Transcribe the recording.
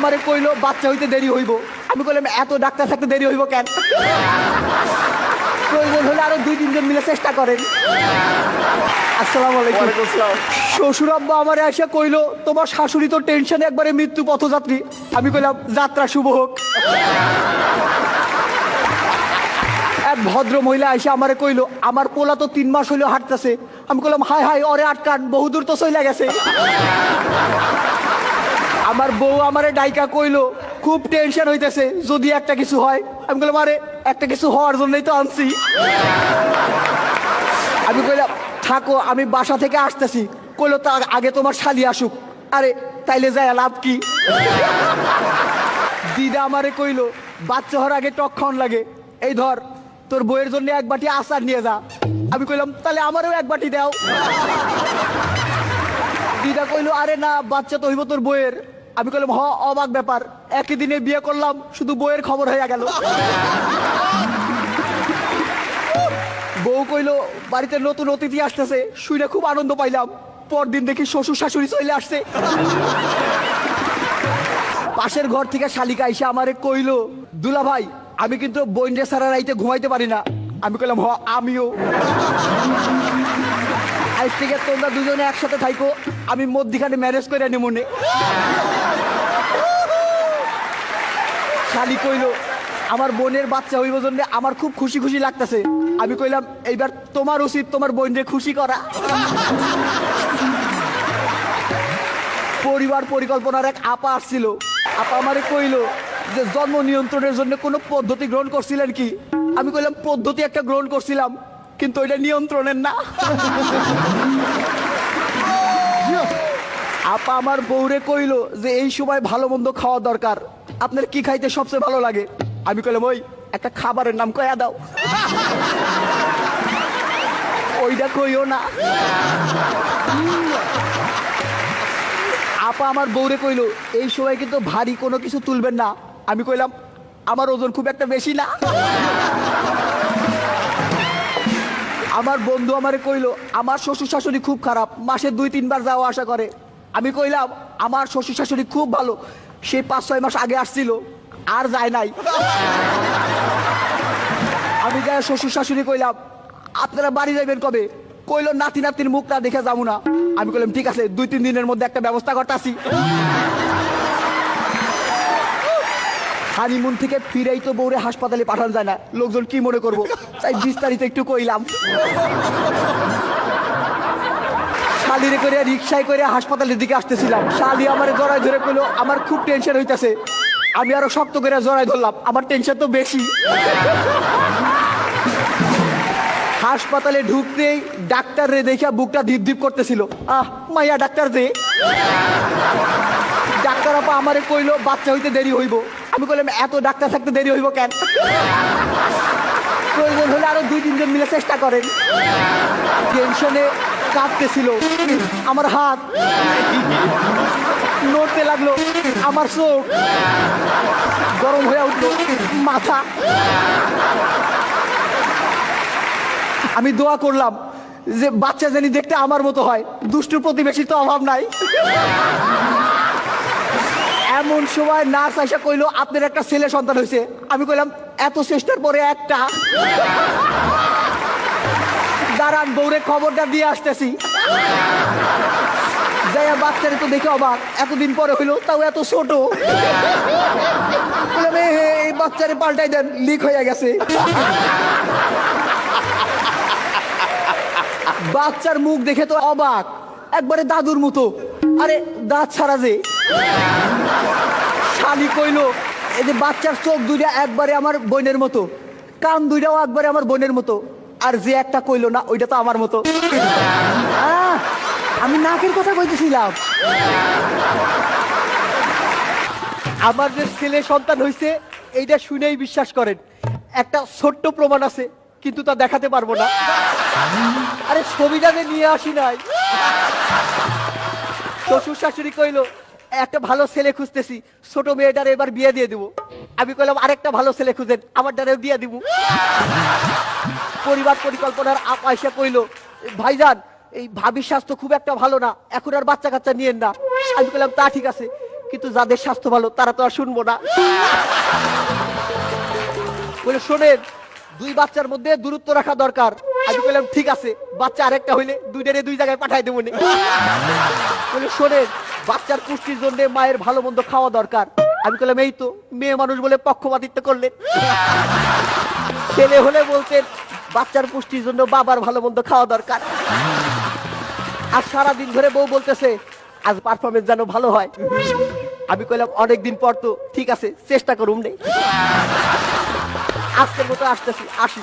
আমারে কইলো বাচ্চা হইতে দেরি হইব। আমি কইলাম এত ডাক্তার থাকতে দেরি হইব কেন? প্রয়োজন হলে আরো 2-3 জন মিলে চেষ্টা করেন। আসসালামু আলাইকুম। শ্বশুর আব্বা আমারে এসে কইলো তোমার শাশুড়ি তো টেনশনে একবারে মৃত্যু পথযাত্রী। আমি কইলাম যাত্রা শুভ হোক। এক ভদ্র মহিলা এসে আমারে কইলো আমার পোলা তো 3 মাস হইলো হাঁটতেছে। আমি কইলাম হায় হায় ওরে আটকান, বহুদূর তো চইলা গেছে। আমার বউ আমারে ডাইকা কইলো খুব টেনশন হইতেছে যদি একটা কিছু হয়। আমি কইলাম আরে একটা কিছু হওয়ার জন্যই তো আনছি। আমি কইলাম থাকো আমি বাসা থেকে আসতেছি। কইলো তার আগে তোমার শালি আসুক। আরে তাইলে যায় লাভ কি? দিদা আমারে কইলো বাচ্চা হওয়ার আগে টক খাওয়ান লাগে, এই ধর তোর বইয়ের জন্য 1 বাটি আচার নিয়ে যা। আমি কইলাম তাহলে আমারও 1 বাটি দাও। দিদা কইলো আরে না বাচ্চা তো হইব তোর বইয়ের। আমি কইলাম হ অবাক ব্যাপার, একই দিনে বিয়ে করলাম শুধু বইয়ের খবর হয়ে গেল। বউ কইলো বাড়িতে নতুন অতিথি আসতেছে, শুনে খুব আনন্দ পাইলাম। পরদিন দেখি শ্বশুর শাশুড়ি চলে আসছে। পাশের ঘর থেকে শালিকা এসে আমারে কইলো দুলা ভাই আমি কিন্তু বইনরে সারা রাইতে ঘুমাইতে পারি না। আমি কইলাম হ আমিও। আজ থেকে তোমরা দুজনে একসাথে থাইকো, আমি মধ্যিখানে ম্যারেজ করে আনি মনে। শালি কইলো আমার বোনের বাচ্চা হইব জন্য আমার খুব খুশি খুশি লাগতেছে। আমি কইলাম এইবার তোমার উচিত তোমার বোনরে খুশি করা। পরিবার পরিকল্পনার এক আপা আসছিল। আপা আমারে কইলো যে জন্ম নিয়ন্ত্রণের জন্য কোনো পদ্ধতি গ্রহণ করছিলেন কি? আমি কইলাম পদ্ধতি একটা গ্রহণ করছিলাম কিন্তু ওইটা নিয়ন্ত্রণের না। আপা আমার বউরে কইলো যে এই সময় ভালো মন্দ খাওয়া দরকার, আপনার কি খাইতে সবচেয়ে ভালো লাগে? আমি কইলাম ওই একটা খাবারের নাম কয়া দাও। ওইটা কইও না। আপা আমার বউরে কইলো এই সময় কিন্তু ভারী কোনো কিছু তুলবেন না। আমি কইলাম আমার ওজন খুব একটা বেশি না। আমার বন্ধু আমারে কইলো আমার শ্বশুর শাশুড়ি খুব খারাপ, মাসে 2-3 বার যাওয়া আসা করে। আমি কইলাম আমার শ্বশুর শাশুড়ি খুব ভালো, সে 5-6 মাস আগে আসছিল আর যায় নাই। আমি যাই শ্বশুর শাশুড়ি কইলাম আপনারা বাড়ি যাইবেন কবে? কইলো নাতি নাতির মুখটা দেখে যাবো না। আমি কইলাম ঠিক আছে 2-3 দিনের মধ্যে একটা ব্যবস্থা করতেছি। হানিমুন থেকে ফিরেই তো বউরে হাসপাতালে পাঠানো যায় না, লোকজন কি মনে করবো, তাই বিস্তারিত একটু কইলাম। শালিরে করে রিক্সায় করে হাসপাতালের দিকে আসতেছিলাম। শালি আমার জড়াই ধরে কইলো আমার খুব টেনশন হইতেছে। আমি আরো শক্ত করে জড়াই ধরলাম, আমার টেনশন তো বেশি। হাসপাতালে ঢুকতেই ডাক্তার রে দেখা বুকটা ধীপ ধীপ করতেছিল। মাইয়া ডাক্তার রে। ডাক্তার আপা আমারে কইলো বাচ্চা হইতে দেরি হইব। আমি কইলাম এত ডাক্তার থাকতে দেরি হইব কেন? প্রয়োজন হলে আরো 2-3 জন মিলে চেষ্টা করেন। টেনশনে কাঁপতেছিল আমার হাত, নড়তে লাগলো আমার চোখ, গরম হয়ে উঠলো মাথা। আমি দোয়া করলাম যে বাচ্চা জানি দেখতে আমার মতো হয়, দুষ্টু প্রতিবেশীর তো অভাব নাই। এমন সময় নার্স আইসা কইলো আপনার একটা ছেলে সন্তান হয়েছে। আমি কইলাম এত চেষ্টার পরে একটা? দাঁড়ান বউরে খবরটা দিয়ে আসতেছি। যাইয়া বাচ্চারে তো দেখে অবাক, এতদিন পরে হইলো তাও এত ছোট। বললাম এই বাচ্চারে পাল্টাই দেন, লিক হয়ে গেছে। বাচ্চার মুখ দেখে তো অবাক, একবারে দাদুর মতো। আরে দাঁত ছাড়া যে। শালি কইলো এই যে বাচ্চার চোখ 2টা একবারে আমার বোনের মতো, কান 2টাও একবারে আমার বোনের মতো, আর যে একটা কইলো না ওইটা তো আমার মতো। আমি নাকের কথা কইতেছিলাম। আমার যে ছেলে সন্তান হয়েছে এইটা শুনেই বিশ্বাস করেন। একটা ছোট্ট প্রমাণ আছে কিন্তু তা দেখাতে পারবো না। আরে ছবিটা যে নিয়ে আসি নাই। শ্বশুর শাশুড়ি কইলো একটা ভালো ছেলে খুঁজতেছি, ছোট মেয়েটার এবার বিয়ে দিয়ে দিব। আমি কইলাম আরেকটা ভালো ছেলে খুঁজেন, আমার দ্বারাও বিয়ে দিব। পরিবার পরিকল্পনার পয়সা কইলো ভাইজান এই ভাবির স্বাস্থ্য খুব একটা ভালো না, এখন আর বাচ্চা কাচ্চা নিয়েন না। আমি কইলাম তা ঠিক আছে, কিন্তু যাদের স্বাস্থ্য ভালো তারা তো আর শুনবো না। বলে শোনেন, 2 বাচ্চার মধ্যে দূরত্ব রাখা দরকার। আমি বললাম ঠিক আছে, বাচ্চা আরেকটা হইলে 2টারে 2 জায়গায় পাঠাই দেবো। বলে শোনেন, বাচ্চার পুষ্টির জন্য মায়ের ভালো মন্দ খাওয়া দরকার। আমি বললাম এই তো, মেয়ে মানুষ বলে পক্ষপাতিত্ব করলেন। ছেলে হলে বলতেন বাচ্চার পুষ্টির জন্য বাবার ভালো মন্দ খাওয়া দরকার। আর সারাদিন ধরে বউ বলতেছে আজ পারফরমেন্স যেন ভালো হয়। আমি কইলাম অনেকদিন পর তো, ঠিক আছে চেষ্টা করুম নেই। আজকের মতো আসতেছি, আসি।